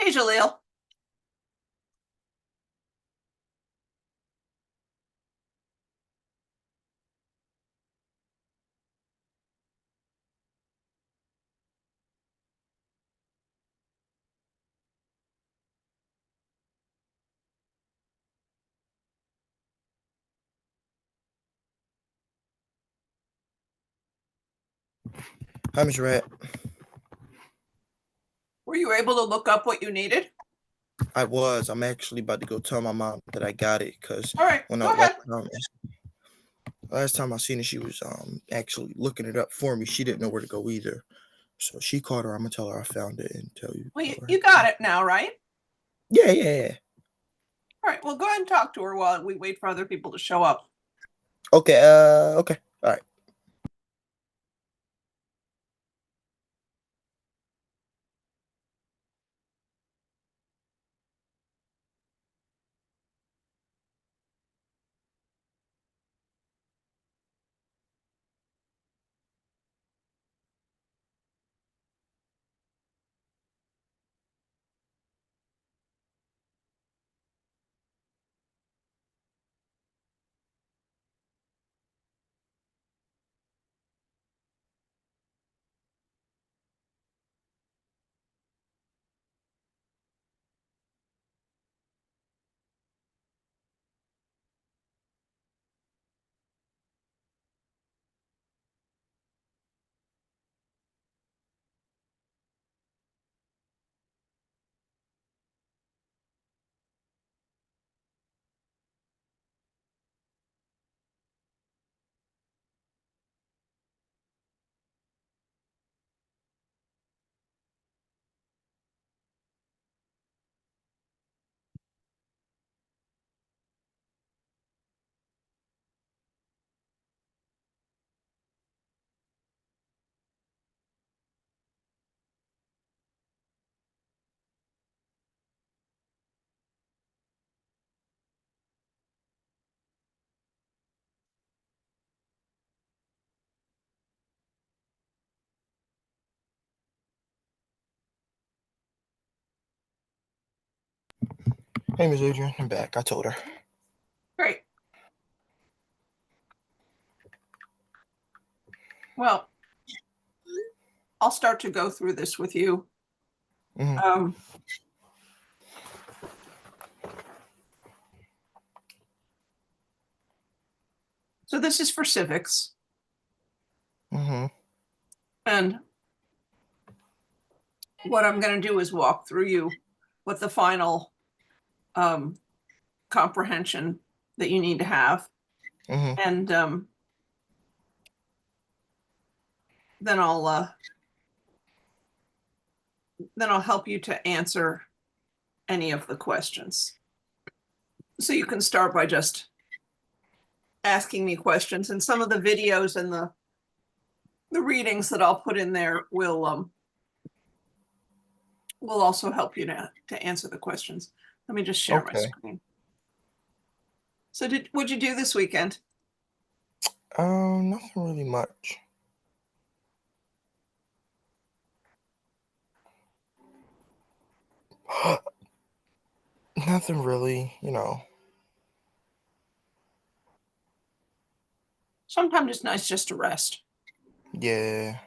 Hey, Jaleel. Hi, Miss Rat. Were you able to look up what you needed? I was. I'm actually about to go tell my mom that I got it because All right, when I go ahead. last time I seen it, she was actually looking it up for me. She didn't know where to go either, so she called her. I'm gonna tell her I found it and Well, tell you, her. you got it now, right? Yeah. All right, well, go ahead and talk to her while we wait for other people to show up. Okay. Okay. All right. Hey, Miss Adrian, I'm back. I told her. Great. Well, I'll start to go through this with you. Mm-hmm. So this is for civics, Mm-hmm. and what I'm going to do is walk through you with the final comprehension that you need to have, Mm-hmm. and then I'll help you to answer any of the questions. So you can start by just asking me questions, and some of the videos and the readings that I'll put in there will also help you to answer the questions. Let me just share my Okay. screen. So what'd you do this weekend? Nothing really much. Nothing really. Sometimes it's nice just to rest. Yeah.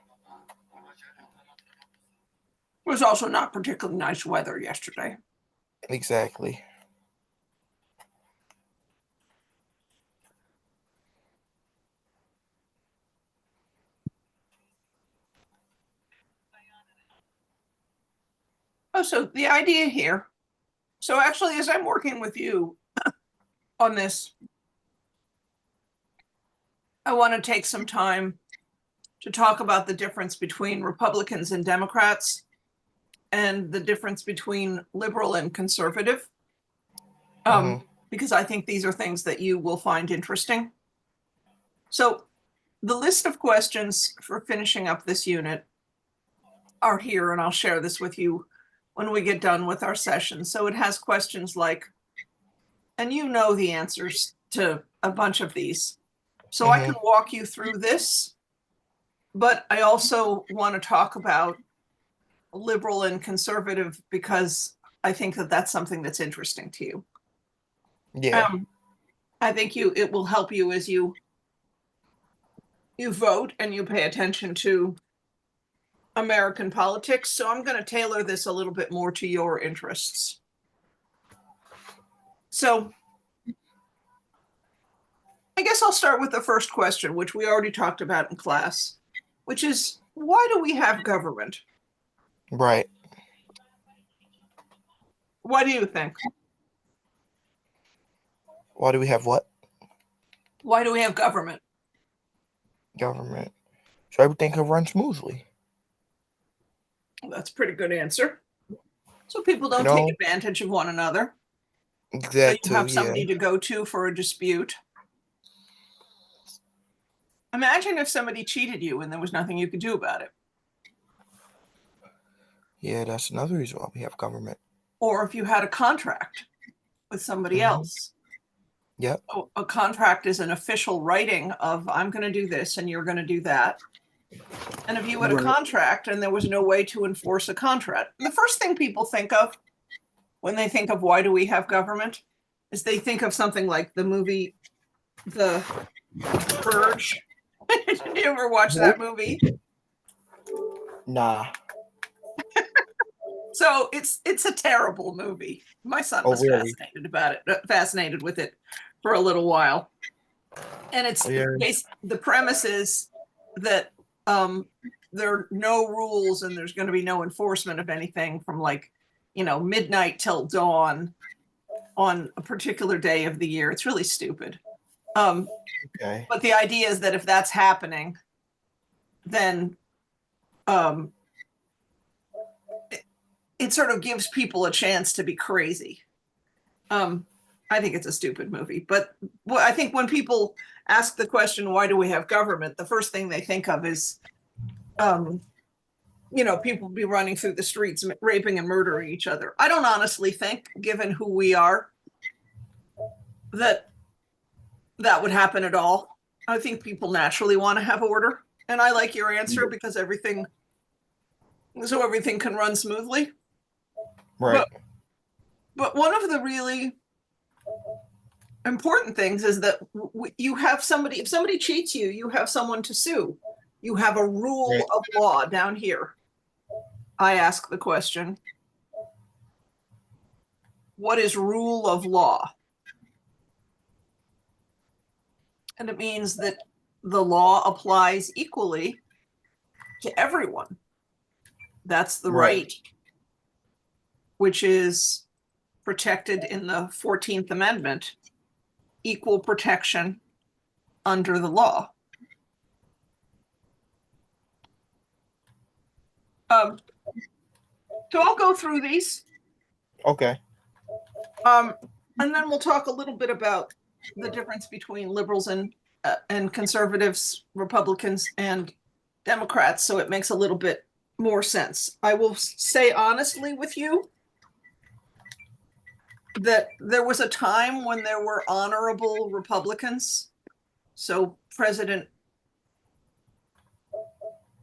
It was also not particularly nice weather yesterday. Exactly. Oh, so the idea here. So actually, as I'm working with you on this, I want to take some time to talk about the difference between Republicans and Democrats and the difference between liberal and conservative, Mm-hmm. because I think these are things that you will find interesting. So the list of questions for finishing up this unit are here, and I'll share this with you when we get done with our session. So it has questions like, and you know the answers to a bunch of these. So I can Mm-hmm. walk you through this, but I also want to talk about liberal and conservative because I think that that's something that's interesting to you. Yeah. I think it will help you as you vote and you pay attention to American politics. So I'm going to tailor this a little bit more to your interests. So I guess I'll start with the first question, which we already talked about in class, which is, why do we have government? Right. What do you think? Why do we have what? Why do we have government? Government. So everything can run smoothly. Well, that's a pretty good answer. So people don't You know, take advantage of one another. So that you too, have yeah. somebody to go to for a dispute. Imagine if somebody cheated you and there was nothing you could do about it. Yeah, that's another reason why we have government. Or if you had a contract with somebody else. Yep. A contract is an official writing of, I'm going to do this and you're going to do that. And if you had a contract and there was no way to enforce a contract, the first thing people think of when they think of why do we have government is they think of something like the movie The Purge. Did you ever watch that movie? Nah. So it's a terrible movie. My son Oh, was really? fascinated with it for a little while. And it's Yeah. the premise is that there are no rules and there's going to be no enforcement of anything from midnight till dawn on a particular day of the year. It's really stupid. Okay. But the idea is that if that's happening, then it sort of gives people a chance to be crazy. I think it's a stupid movie, but I think when people ask the question, why do we have government? The first thing they think of is, people be running through the streets, raping and murdering each other. I don't honestly think, given who we are, that would happen at all. I think people naturally want to have order. And I like your answer because everything can run smoothly. Right. But one of the really important things is that you have somebody, if somebody cheats you, you have someone to sue. You have a rule of law down here. I ask the question, what is rule of law? And it means that the law applies equally to everyone. That's the right, which is protected in the 14th Amendment, equal protection under the law. So I'll go through these. Okay. And then we'll talk a little bit about the difference between liberals and conservatives, Republicans and Democrats, so it makes a little bit more sense. I will say honestly with you that there was a time when there were honorable Republicans. So President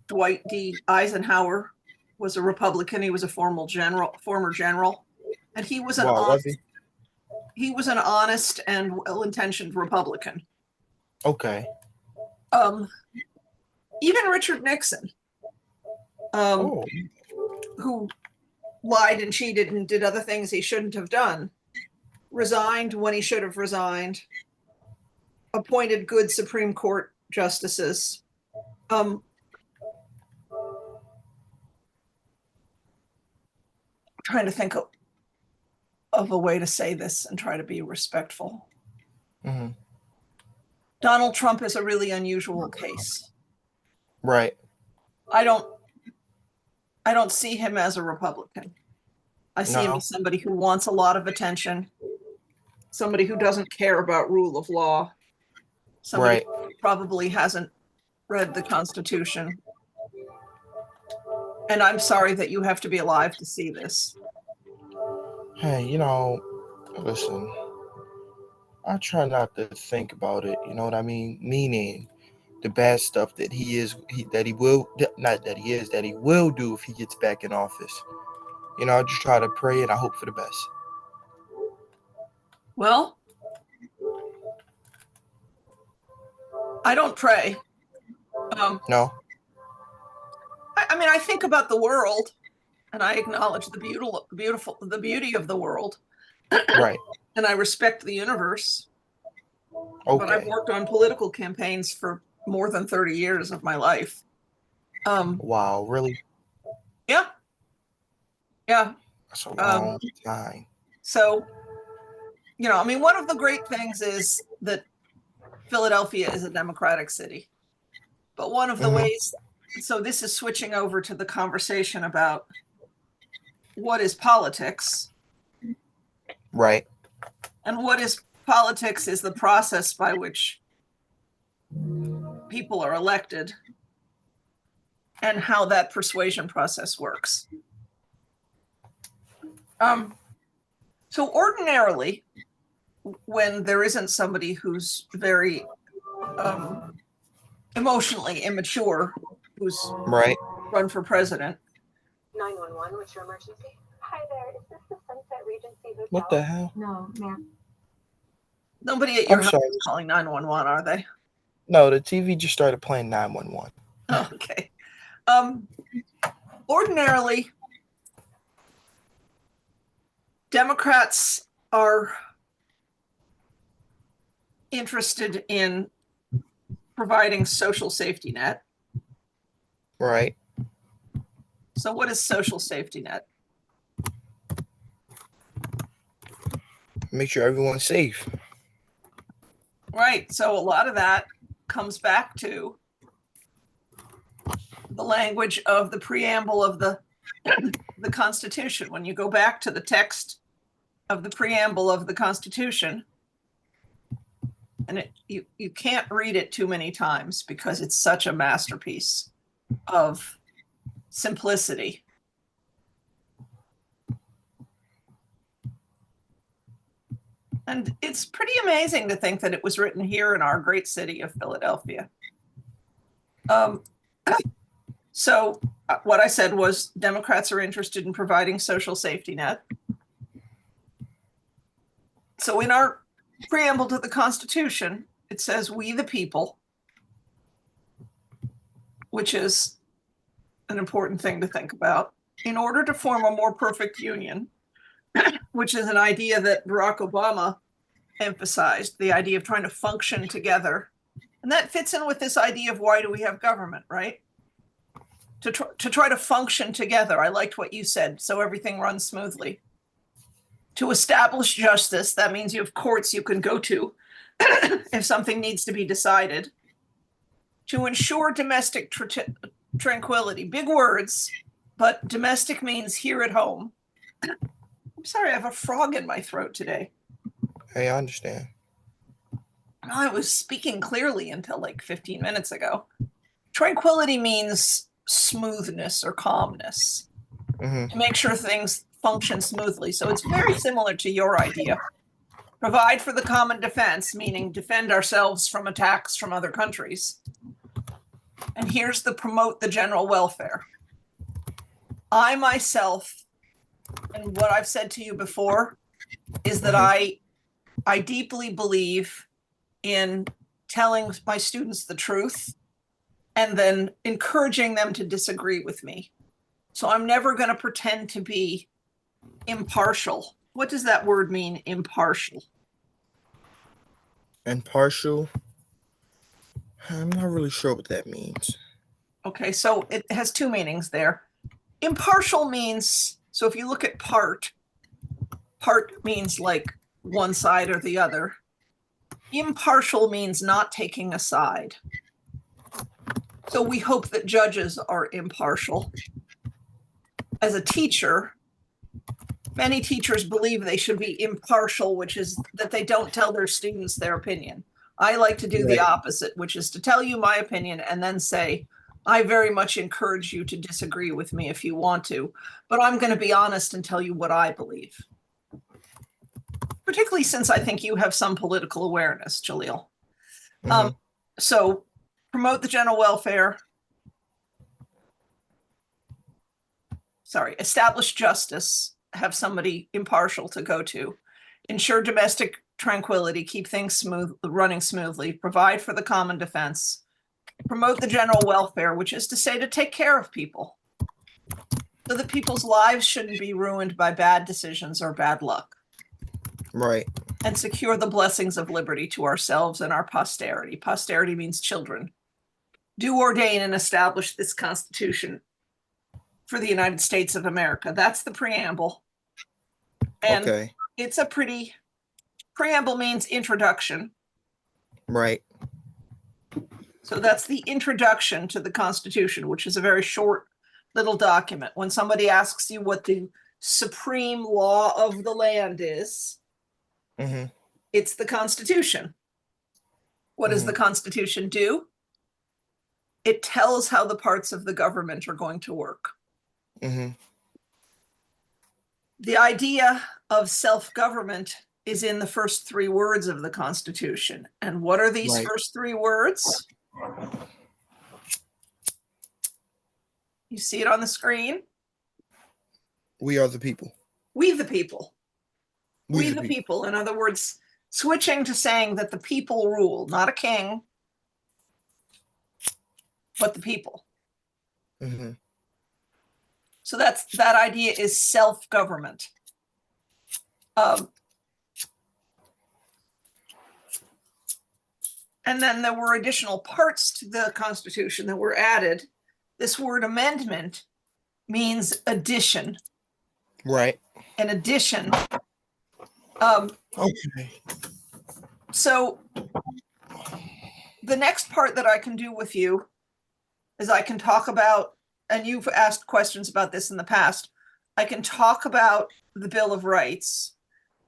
Dwight D. Eisenhower was a Republican. He was a former general, and he was he was an honest and well-intentioned Republican. Okay. Even Richard Nixon, who lied and cheated and did other things he shouldn't have done, resigned when he should have resigned, appointed good Supreme Court justices. Trying to think of a way to say this and try to be respectful. Mm-hmm. Donald Trump is a really unusual case. Right. I don't see him as a Republican. I see him as somebody who wants a lot of attention, somebody who doesn't care about rule of law, somebody who probably hasn't read the Constitution. And I'm sorry that you have to be alive to see this. Hey, listen, I try not to think about it, you know what I mean? Meaning the bad stuff that he will do if he gets back in office. I just try to pray and I hope for the best. Well, I don't pray. No? I mean, I think about the world and I acknowledge the beauty of the world. Right. And I respect the universe. But I've Okay. worked on political campaigns for more than 30 years of my life. Wow, really? Yeah. Yeah. That's a long time. So, I mean, one of the great things is that Philadelphia is a democratic city. But one of the ways, so this is switching over to the conversation about what is politics. Right. And what is politics is the process by which people are elected and how that persuasion process works. So ordinarily, when there isn't somebody who's very emotionally immature, who's Right. run for president. 911, what's your emergency? Hi there, is this the Sunset Regency Hotel? What the hell? No, ma'am. Nobody at your I'm house sorry. is calling 911, are they? No, the TV just started playing 911. Oh, okay. Ordinarily, Democrats are interested in providing social safety net. Right. So what is social safety net? Make sure everyone's safe. Right. So a lot of that comes back to the language of the preamble of the Constitution. When you go back to the text of the preamble of the Constitution, and you can't read it too many times because it's such a masterpiece of simplicity. And it's pretty amazing to think that it was written here in our great city of Philadelphia. So what I said was Democrats are interested in providing social safety net. So in our preamble to the Constitution, it says, "We the people," which is an important thing to think about, in order to form a more perfect union, which is an idea that Barack Obama emphasized, the idea of trying to function together. And that fits in with this idea of why do we have government, right? To try to function together. I liked what you said, so everything runs smoothly. To establish justice, that means you have courts you can go to if something needs to be decided. To ensure domestic tranquility, big words, but domestic means here at home. I'm sorry, I have a frog in my throat today. Hey, I understand. I was speaking clearly until like 15 minutes ago. Tranquility means smoothness or calmness, to make sure things function smoothly. So it's very similar to your idea. Provide for the common defense, meaning defend ourselves from attacks from other countries. And here's the promote the general welfare. I myself, and what I've said to you before, is that I deeply believe in telling my students the truth and then encouraging them to disagree with me. So I'm never going to pretend to be impartial. What does that word mean, impartial? Impartial? I'm not really sure what that means. Okay, so it has two meanings there. Impartial means, so if you look at part means like one side or the other. Impartial means not taking a side. So we hope that judges are impartial. As a teacher, many teachers believe they should be impartial, which is that they don't tell their students their opinion. I like to do the opposite, which is to tell you my opinion and then say, I very much encourage you to disagree with me if you want to, but I'm going to be honest and tell you what I believe. Particularly since I think you have some political awareness, Jaleel. So promote the general welfare. establish justice, have somebody impartial to go to, ensure domestic tranquility, keep things running smoothly, provide for the common defense, promote the general welfare, which is to say to take care of people so that people's lives shouldn't be ruined by bad decisions or bad luck. Right. And secure the blessings of liberty to ourselves and our posterity. Posterity means children. Do ordain and establish this Constitution for the United States of America. That's the preamble. And Okay. it's a pretty, preamble means introduction. Right. So that's the introduction to the Constitution, which is a very short little document. When somebody asks you what the supreme law of the land is, Mm-hmm. it's the Constitution. What does the Constitution do? It tells how the parts of the government are going to work. Mm-hmm. The idea of self-government is in the first 3 words of the Constitution. And what are these Right. first 3 words? You see it on the screen? We are the people. We the people. We We the the people. people. In other words, switching to saying that the people rule, not a king, but the people. Mm-hmm. So that idea is self-government. And then there were additional parts to the Constitution that were added. This word amendment means addition. Right. An addition. Okay. So the next part that I can do with you is I can talk about, and you've asked questions about this in the past, I can talk about the Bill of Rights,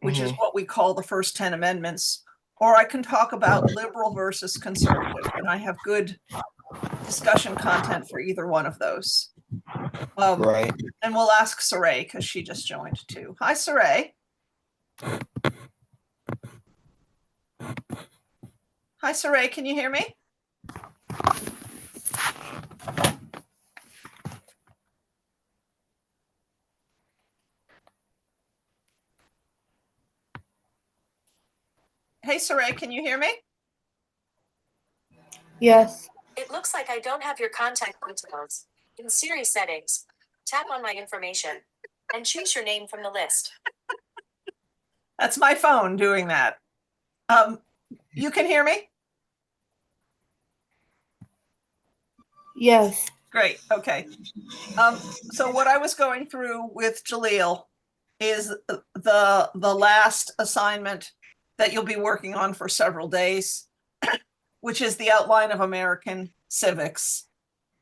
which is what we call the first 10 amendments, or I can talk about liberal versus conservative, and I have good discussion content for either one of those. Right. And we'll ask Saray because she just joined too. Hi, Saray. Hi, Saray, can you hear me? Hey, Saray, can you hear me? Yes. It looks like I don't have your contact details. In Siri settings, tap on my information and choose your name from the list. That's my phone doing that. You can hear me? Yes. Great, okay. So what I was going through with Jaleel is the last assignment that you'll be working on for several days, which is the outline of American civics.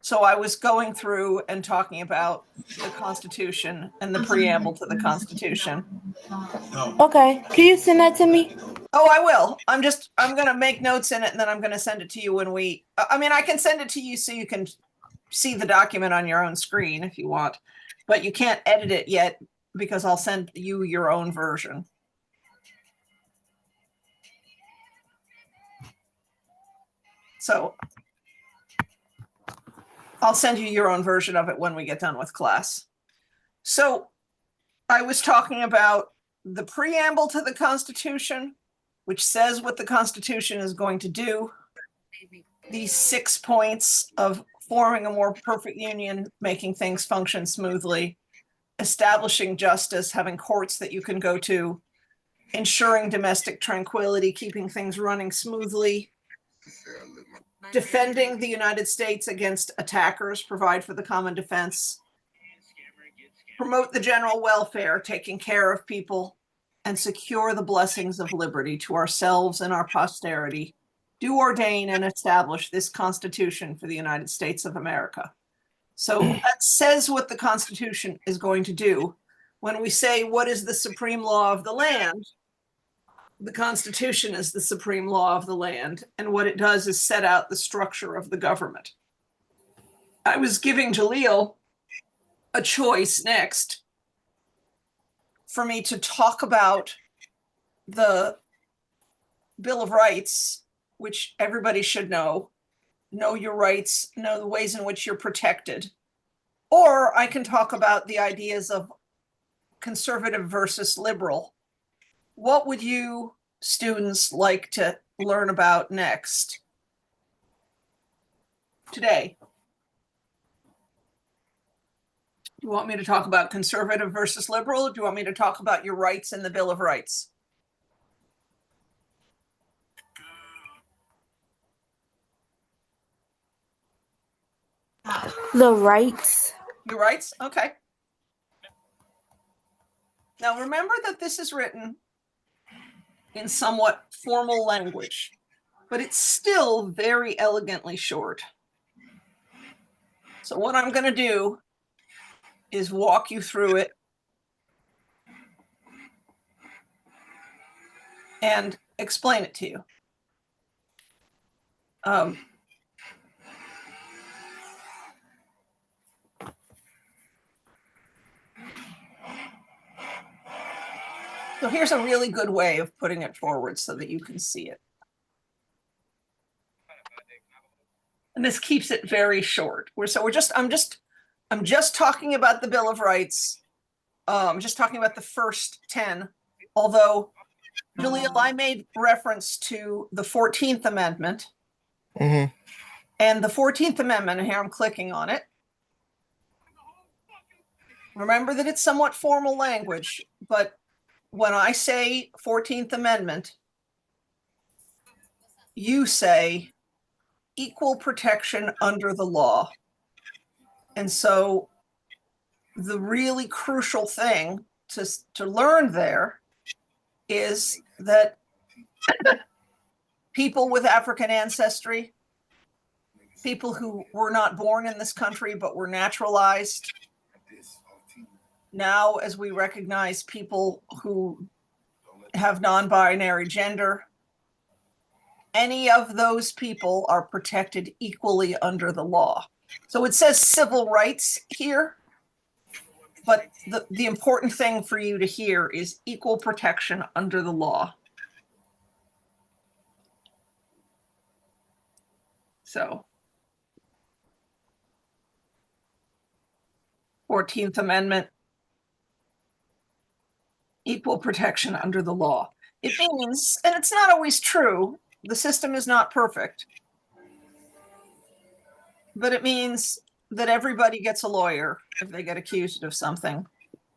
So I was going through and talking about the Constitution and the preamble to the Constitution. Okay. Can you send that to me? Oh, I will. I'm going to make notes in it and then I'm going to send it to you when I can send it to you so you can see the document on your own screen if you want, but you can't edit it yet because I'll send you your own version. So I'll send you your own version of it when we get done with class. So I was talking about the preamble to the Constitution, which says what the Constitution is going to do. These 6 points of forming a more perfect union, making things function smoothly, establishing justice, having courts that you can go to, ensuring domestic tranquility, keeping things running smoothly, defending the United States against attackers, provide for the common defense, promote the general welfare, taking care of people, and secure the blessings of liberty to ourselves and our posterity, do ordain and establish this Constitution for the United States of America. So that says what the Constitution is going to do. When we say, what is the supreme law of the land? The Constitution is the supreme law of the land, and what it does is set out the structure of the government. I was giving Jaleel a choice next for me to talk about the Bill of Rights, which everybody should know your rights, know the ways in which you're protected, Or I can talk about the ideas of conservative versus liberal. What would you students like to learn about next? Today? Do you want me to talk about conservative versus liberal? Do you want me to talk about your rights in the Bill of Rights? The rights. Your rights? Okay. Now remember that this is written in somewhat formal language, but it's still very elegantly short. So what I'm going to do is walk you through it and explain it to you. So here's a really good way of putting it forward so that you can see it. And this keeps it very short. I'm just talking about the Bill of Rights. I'm just talking about the first 10, although Jaleel, I made reference to the 14th Amendment. Mm-hmm. And the 14th Amendment, and here I'm clicking on it. Remember that it's somewhat formal language, but when I say 14th Amendment, you say equal protection under the law. And so the really crucial thing to learn there is that people with African ancestry, people who were not born in this country but were naturalized, now as we recognize people who have non-binary gender, any of those people are protected equally under the law. So it says civil rights here, but the important thing for you to hear is equal protection under the law. So 14th Amendment, equal protection under the law. It means, and it's not always true, the system is not perfect, but it means that everybody gets a lawyer if they get accused of something,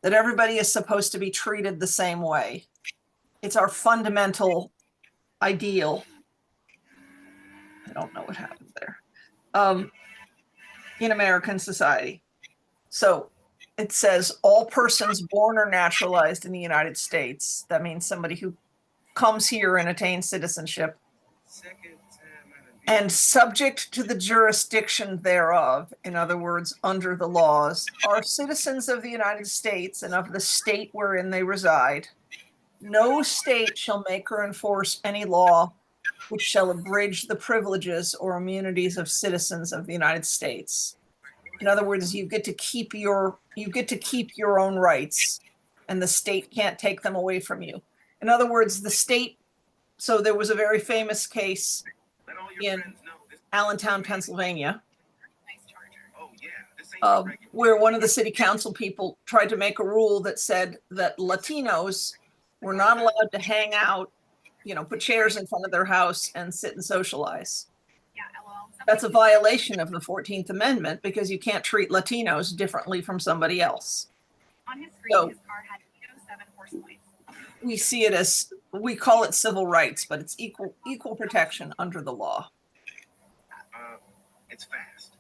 that everybody is supposed to be treated the same way. It's our fundamental ideal. I don't know what happened there. In American society. So it says all persons born or naturalized in the United States, that means somebody who comes here and attains citizenship, and subject to the jurisdiction thereof, in other words, under the laws, are citizens of the United States and of the state wherein they reside. No state shall make or enforce any law which shall abridge the privileges or immunities of citizens of the United States. In other words, you get to keep your own rights, and the state can't take them away from you. In other words, the state. So there was a very famous case in Allentown, Pennsylvania, where one of the city council people tried to make a rule that said that Latinos were not allowed to hang out, put chairs in front of their house and sit and socialize. That's a violation of the 14th Amendment because you can't treat Latinos differently from somebody else. On his screen, So, his car had 7 force points. We see it as, we call it civil rights, but it's equal protection under the law. It's fast.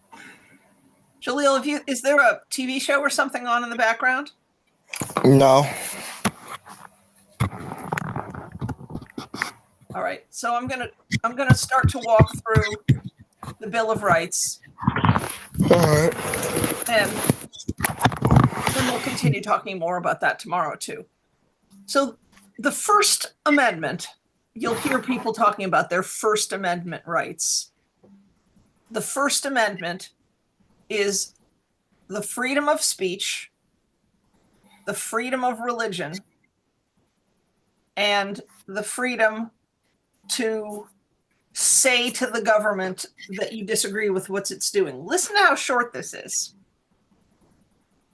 Jaleel, is there a TV show or something on in the background? No. All right, so I'm gonna start to walk through the Bill of Rights. All right. And then we'll continue talking more about that tomorrow too. So the First Amendment, you'll hear people talking about their First Amendment rights. The First Amendment is the freedom of speech, the freedom of religion, and the freedom to say to the government that you disagree with what it's doing. Listen to how short this is.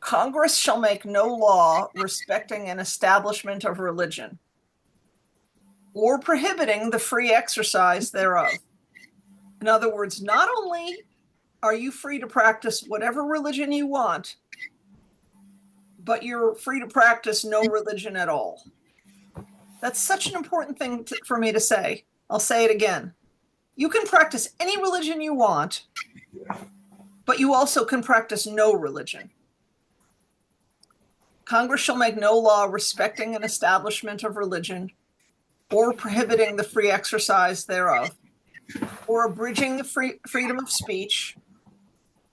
Congress shall make no law respecting an establishment of religion or prohibiting the free exercise thereof. In other words, not only are you free to practice whatever religion you want, but you're free to practice no religion at all. That's such an important thing for me to say. I'll say it again. You can practice any religion you want, but you also can practice no religion. Congress shall make no law respecting an establishment of religion or prohibiting the free exercise thereof, or abridging the freedom of speech,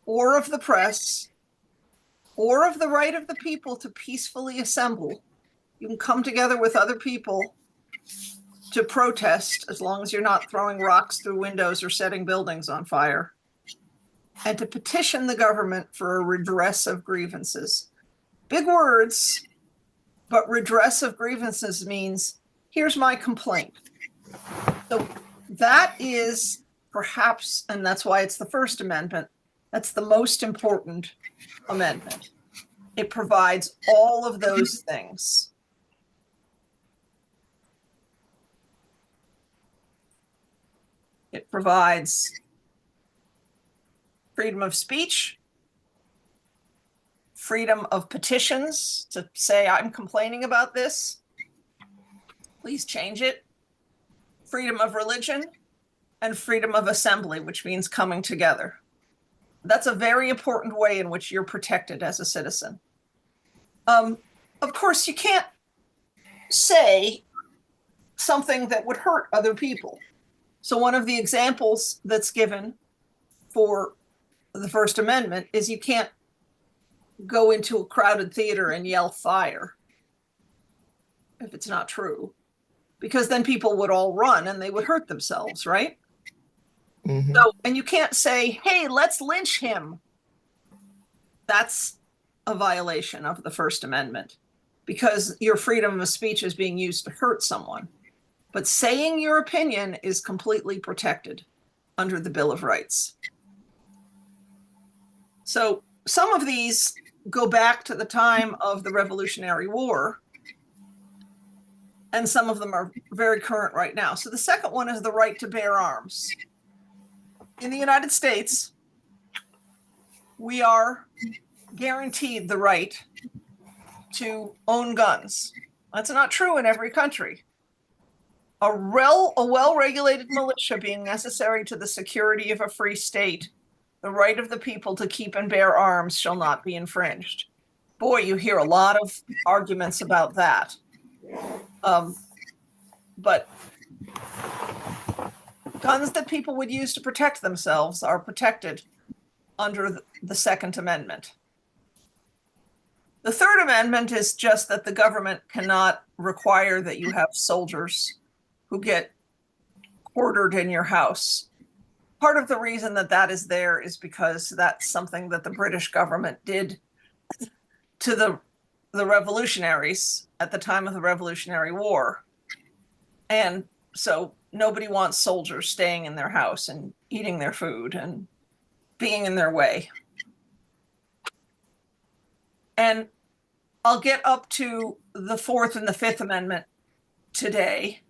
or of the press, or of the right of the people to peacefully assemble. You can come together with other people to protest, as long as you're not throwing rocks through windows or setting buildings on fire, and to petition the government for a redress of grievances. Big words, but redress of grievances means, here's my complaint. So that is perhaps, and that's why it's the First Amendment, that's the most important amendment. It provides all of those things. It provides freedom of speech, freedom of petitions to say, I'm complaining about this, please change it, freedom of religion, and freedom of assembly, which means coming together. That's a very important way in which you're protected as a citizen. Of course, you can't say something that would hurt other people. So one of the examples that's given for the First Amendment is you can't go into a crowded theater and yell fire if it's not true, because then people would all run and they would hurt themselves, right? Mhm. So, and you can't say, hey, let's lynch him. That's a violation of the First Amendment, because your freedom of speech is being used to hurt someone. But saying your opinion is completely protected under the Bill of Rights. So some of these go back to the time of the Revolutionary War, and some of them are very current right now. So the second one is the right to bear arms. In the United States, we are guaranteed the right to own guns. That's not true in every country. A well-regulated militia being necessary to the security of a free state, the right of the people to keep and bear arms shall not be infringed. Boy, you hear a lot of arguments about that. But guns that people would use to protect themselves are protected under the Second Amendment. The Third Amendment is just that the government cannot require that you have soldiers who get quartered in your house. Part of the reason that that is there is because that's something that the British government did to the revolutionaries at the time of the Revolutionary War. And so nobody wants soldiers staying in their house and eating their food and being in their way. And I'll get up to the Fourth and the Fifth Amendment today.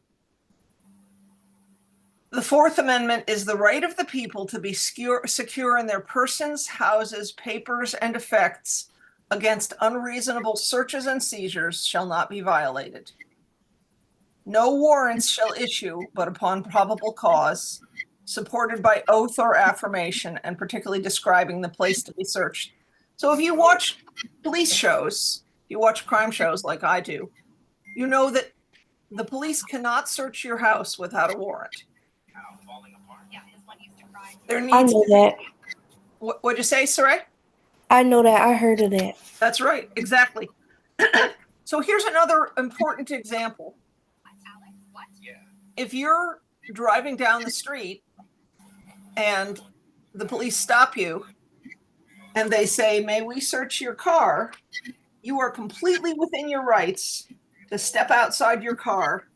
The Fourth Amendment is the right of the people to be secure in their persons, houses, papers, and effects against unreasonable searches and seizures shall not be violated. No warrants shall issue but upon probable cause, supported by oath or affirmation, and particularly describing the place to be searched. So if you watch police shows, you watch crime shows like I do, you know that the police cannot search your house without a warrant. Yeah, his one used to cry. There I needs know to that. What'd you say, Saray? I know that. I heard of that. That's right, exactly. So here's another important example. Alex, what? If you're driving down the street and the police stop you and they say, may we search your car? You are completely within your rights to step outside your car,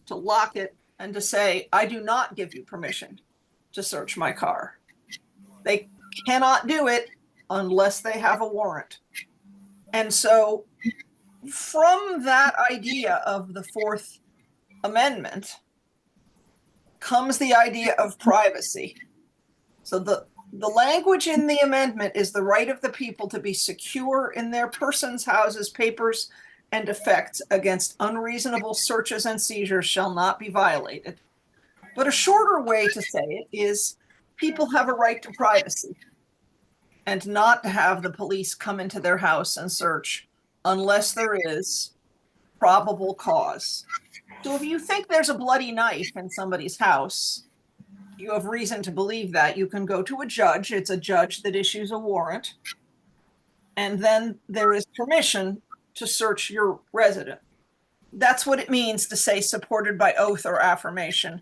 to lock it, and to say, I do not give you permission to search my car. They cannot do it unless they have a warrant. And so from that idea of the Fourth Amendment comes the idea of privacy. So the language in the amendment is the right of the people to be secure in their persons, houses, papers, and effects against unreasonable searches and seizures shall not be violated. But a shorter way to say it is people have a right to privacy and not to have the police come into their house and search unless there is probable cause. So if you think there's a bloody knife in somebody's house, you have reason to believe that, you can go to a judge. It's a judge that issues a warrant. And then there is permission to search your resident. That's what it means to say supported by oath or affirmation,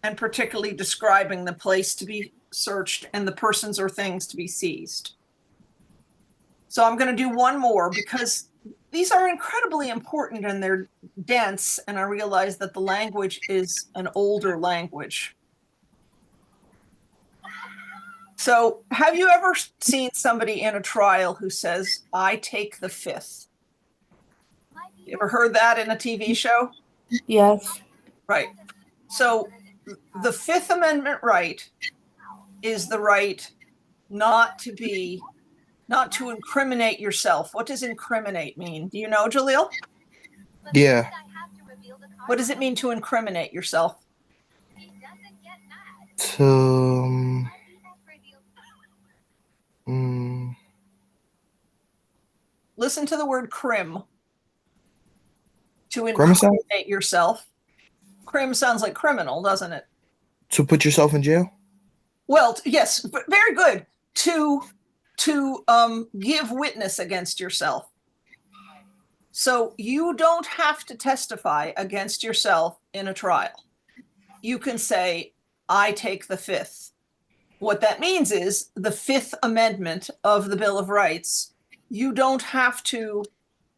and particularly describing the place to be searched and the persons or things to be seized. So I'm going to do one more because these are incredibly important and they're dense, and I realize that the language is an older language. So have you ever seen somebody in a trial who says, I take the fifth? You ever heard that in a TV show? Yes. Right. So the Fifth Amendment right is the right not to incriminate yourself. What does incriminate mean? Do you know, Jaleel? Yeah. What does it mean to incriminate yourself? To Listen to the word crim. To Crimicide? incriminate yourself. Crim sounds like criminal, doesn't it? To put yourself in jail? Well, yes, but very good. To give witness against yourself. So you don't have to testify against yourself in a trial. You can say, I take the fifth. What that means is the Fifth Amendment of the Bill of Rights. You don't have to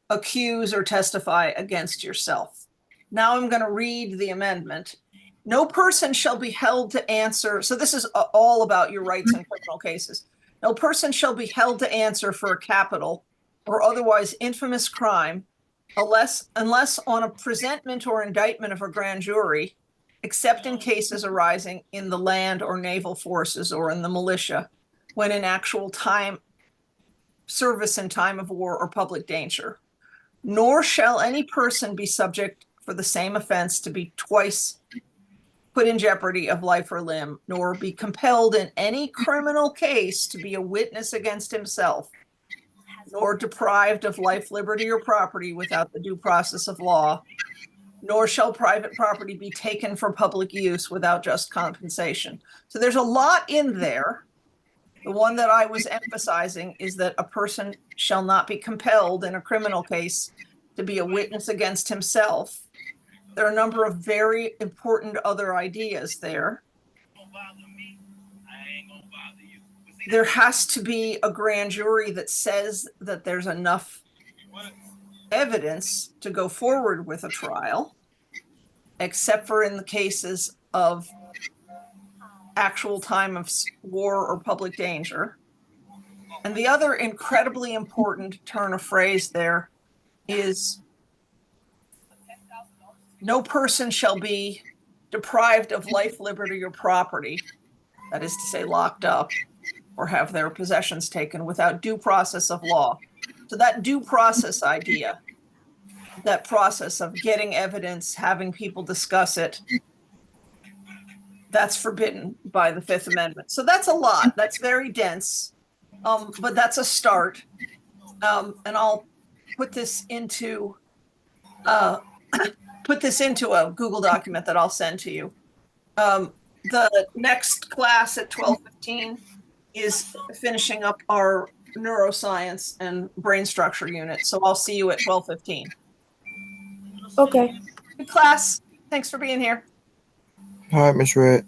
accuse or testify against yourself. Now I'm going to read the amendment. No person shall be held to answer. So this is all about your rights in criminal cases. No person shall be held to answer for a capital or otherwise infamous crime unless on a presentment or indictment of a grand jury, except in cases arising in the land or naval forces or in the militia, when in actual time service in time of war or public danger. Nor shall any person be subject for the same offense to be twice put in jeopardy of life or limb, nor be compelled in any criminal case to be a witness against himself, nor deprived of life, liberty, or property without the due process of law, nor shall private property be taken for public use without just compensation. So there's a lot in there. The one that I was emphasizing is that a person shall not be compelled in a criminal case to be a witness against himself. There are a number of very important other ideas there. There has to be a grand jury that says that there's enough evidence to go forward with a trial, except for in the cases of actual time of war or public danger. And the other incredibly important turn of phrase there is no person shall be deprived of life, liberty, or property, that is to say locked up or have their possessions taken without due process of law. So that due process idea, that process of getting evidence, having people discuss it, that's forbidden by the Fifth Amendment. So that's a lot. That's very dense, but that's a start. And I'll put this into a Google document that I'll send to you. The next class at 12:15 is finishing up our neuroscience and brain structure unit. So I'll see you at 12:15. Okay. Good class. Thanks for being here. All right, Miss Red.